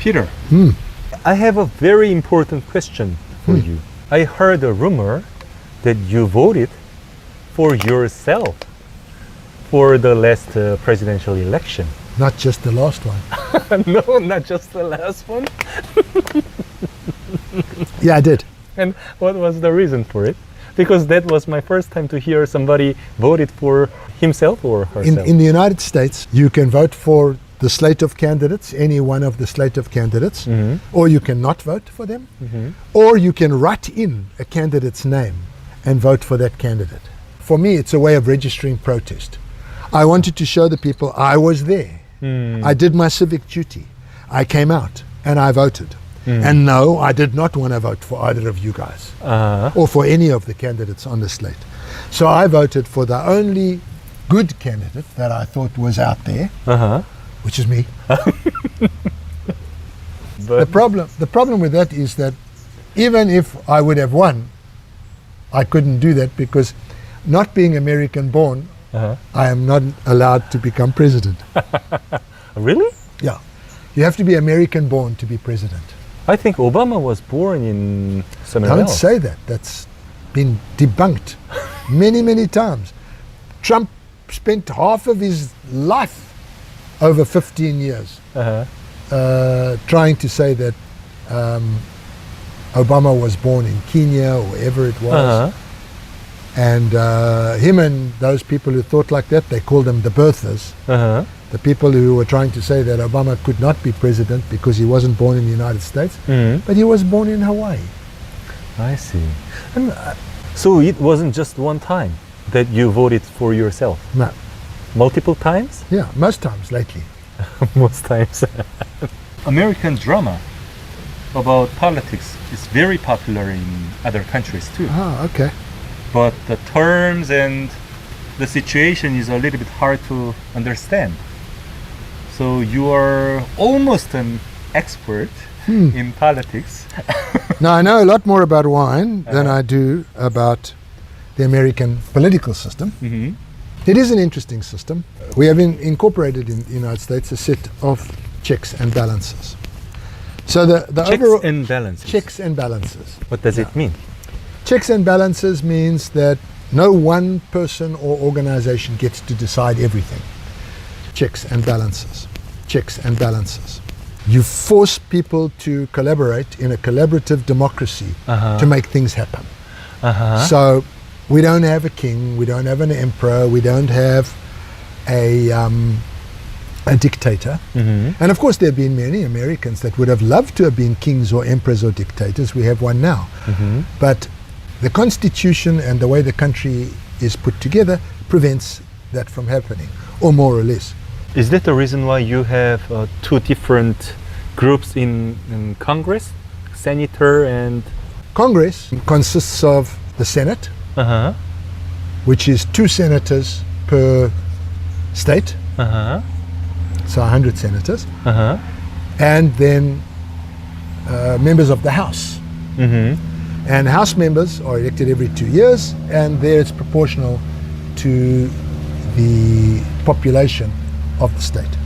Peter, Hmm. I have a very important question for you. I heard a rumor that you voted for yourself for the last presidential election. Not just the last one. No, not just the last one. Yeah, I did. And what was the reason for it? Because that was my first time to hear somebody voted for himself or herself. In the United States, you can vote for the slate of candidates, any one of the slate of candidates, or you can not vote for them, or you can write in a candidate's name and vote for that candidate. For me, it's a way of registering protest. I wanted to show the people I was there. I did my civic duty. I came out and I voted. And no, I did not want to vote for either of you guys or for any of the candidates on the slate. So I voted for the only good candidate that I thought was out there, which is me. But The problem with that is that even if I would have won, I couldn't do that because not being American born, I am not allowed to become president. Really? Yeah. You have to be American born to be president. I think Obama was born in somewhere Don't else. say that. That's been debunked many, many times. Trump spent half of his life, over 15 years, trying to say that Obama was born in Kenya or wherever it was. And him and those people who thought like that, they called them the birthers. The people who were trying to say that Obama could not be president because he wasn't born in the United States, but he was born in Hawaii. I see. And, so it wasn't just one time that you voted for yourself? No. Multiple times? Yeah, most times lately. Most times. American drama about politics is very popular in other countries too. Ah, okay. But the terms and the situation is a little bit hard to understand. So you are almost an expert in politics. Now, I know a lot more about wine than I do about the American political system. It is an interesting system. We have incorporated in the United States a set of checks and balances. So the Checks overall and balances. checks and balances. What does it mean? Checks and balances means that no one person or organization gets to decide everything. Checks and balances. Checks and balances. You force people to collaborate in a collaborative democracy to make things happen. So we don't have a king, we don't have an emperor, we don't have a dictator. And of course there have been many Americans that would have loved to have been kings or emperors or dictators. We have one now. But the constitution and the way the country is put together prevents that from happening, or more or less. Is that the reason why you have two different groups in Congress? Senator and... Congress consists of the Senate, which is 2 senators per state, so 100 senators, and then members of the House. And House members are elected every 2 years, and there it's proportional to the population of the state.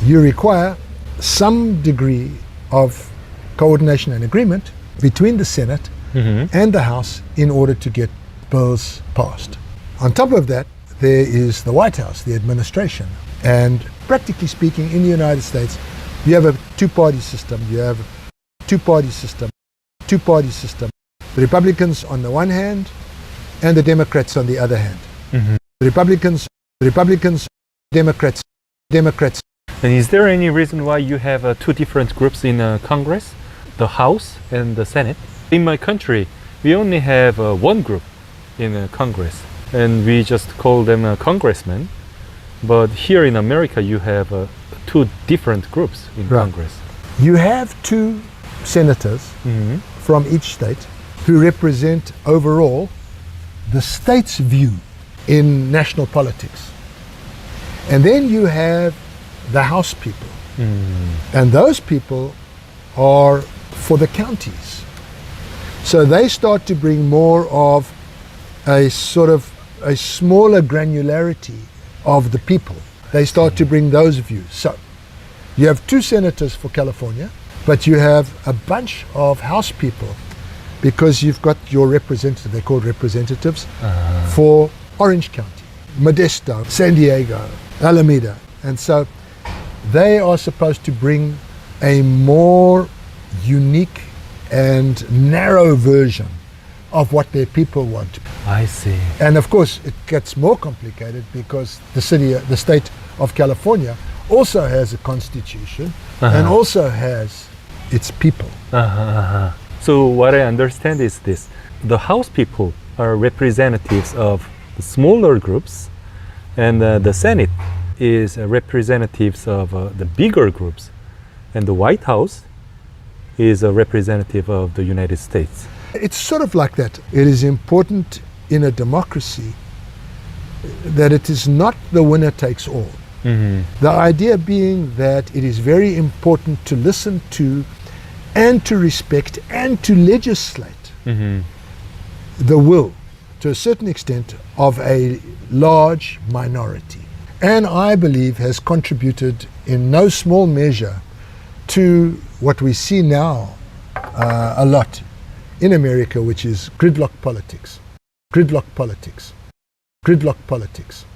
You require some degree of coordination and agreement between the Senate and the House in order to get bills passed. On top of that, there is the White House, the administration. And practically speaking, in the United States, you have a two-party system. You have a two-party system. The Republicans on the one hand, and the Democrats on the other hand. The Republicans, Democrats. And is there any reason why you have two different groups in Congress? The House and the Senate? In my country, we only have one group in Congress, and we just call them congressmen. But here in America, you have two different groups in Congress. You have 2 senators from each state who represent overall the state's view in national politics. And then you have the House people. And those people are for the counties. So they start to bring more of a sort of a smaller granularity of the people. They start to bring those views. So you have 2 senators for California, but you have a bunch of house people because you've got your representative, they're called representatives, for Orange County, Modesto, San Diego, Alameda. And so they are supposed to bring a more unique and narrow version of what their people want. I see. And of course, it gets more complicated because the state of California also has a constitution and also has its people. So what I understand is this: the House people are representatives of the smaller groups, and the Senate is representatives of the bigger groups, and the White House is a representative of the United States. It's sort of like that. It is important in a democracy that it is not the winner takes all. The idea being that it is very important to listen to and to respect and to legislate the will, to a certain extent, of a large minority. And I believe has contributed in no small measure to what we see now a lot in America, which is gridlock politics. Gridlock politics. Gridlock politics.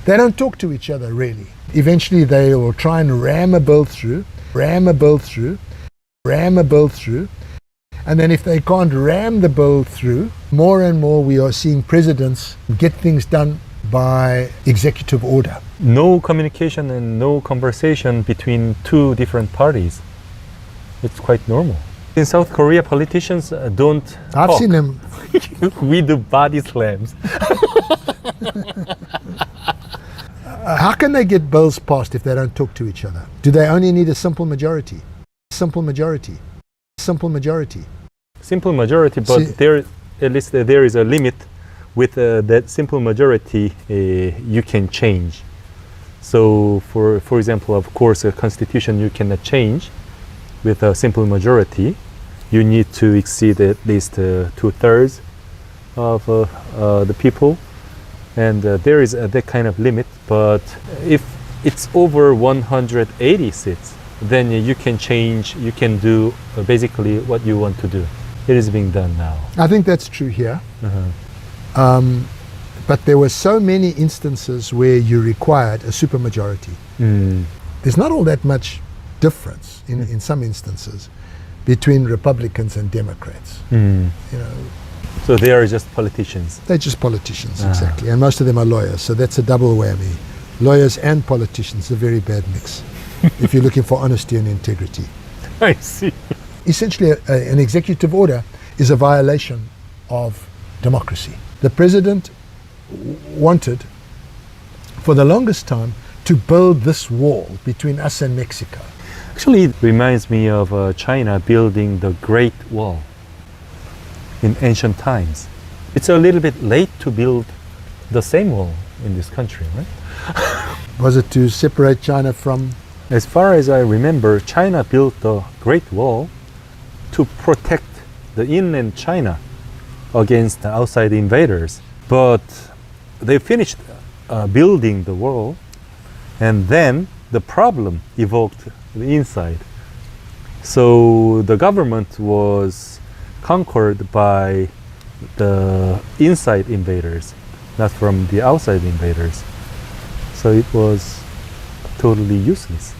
They don't talk to each other really. Eventually they will try and ram a bill through, ram a bill through, ram a bill through. And then if they can't ram the bill through, more and more we are seeing presidents get things done by executive order. No communication and no conversation between two different parties. It's quite normal. In South Korea, politicians don't I've talk. seen them. We do body slams. How can they get bills passed if they don't talk to each other? Do they only need a simple majority? Simple majority. Simple majority. Simple majority, but See, there, at least there is a limit. With that simple majority, you can change. So, for example, of course, a constitution you cannot change with a simple majority. You need to exceed at least 2/3 of the people, and there is that kind of limit. But if it's over 180 seats, then you can change. You can do basically what you want to do. It is being done now. I think that's true here. But there were so many instances where you required a supermajority. There's not all that much difference in some instances between Republicans and Democrats. You know, So they are just politicians. they're just politicians, exactly. And most of them are lawyers, so that's a double whammy. Lawyers and politicians, a very bad mix if you're looking for honesty and integrity. I see. Essentially, an executive order is a violation of democracy. The president wanted, for the longest time, to build this wall between us and Mexico. Actually, it reminds me of China building the Great Wall in ancient times. It's a little bit late to build the same wall in this country, right? Was it to separate China from... As far as I remember, China built the Great Wall to protect the inland China against the outside invaders. But they finished building the wall, and then the problem evoked the inside. So the government was conquered by the inside invaders, not from the outside invaders. So it was totally useless.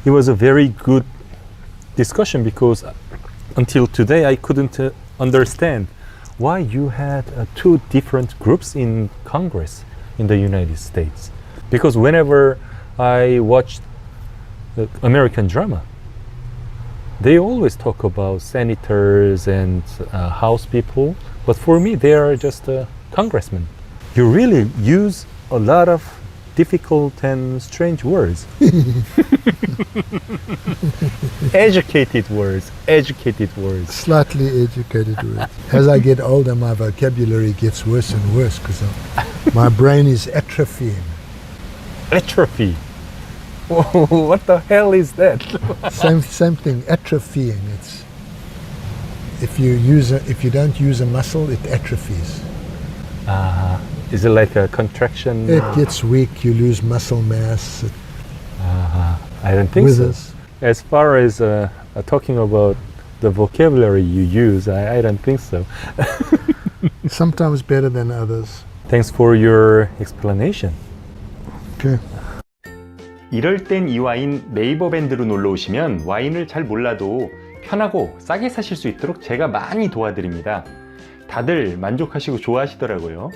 It was a very good discussion because until today I couldn't understand why you had two different groups in Congress in the United States. Because whenever I watched the American drama, they always talk about senators and House people, but for me they are just congressmen. You really use a lot of difficult and strange words. Educated words, educated words. Slightly educated words. As I get older, my vocabulary gets worse and worse because my brain is atrophying. Atrophy. What the hell is that? Same thing, atrophying. It's if you don't use a muscle, it atrophies. Is it like a contraction? It gets weak. You lose muscle mass. I don't think with so. us. As far as talking about the vocabulary you use, I don't think so. Sometimes better than others. Thanks for your explanation. Okay. 이럴 땐 이 와인 네이버 밴드로 놀러 오시면 와인을 잘 몰라도 편하고 싸게 사실 수 있도록 제가 많이 도와드립니다. 다들 만족하시고 좋아하시더라고요.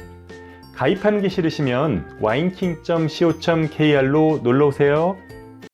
가입하는 게 싫으시면 wineking.co.kr로 놀러 오세요.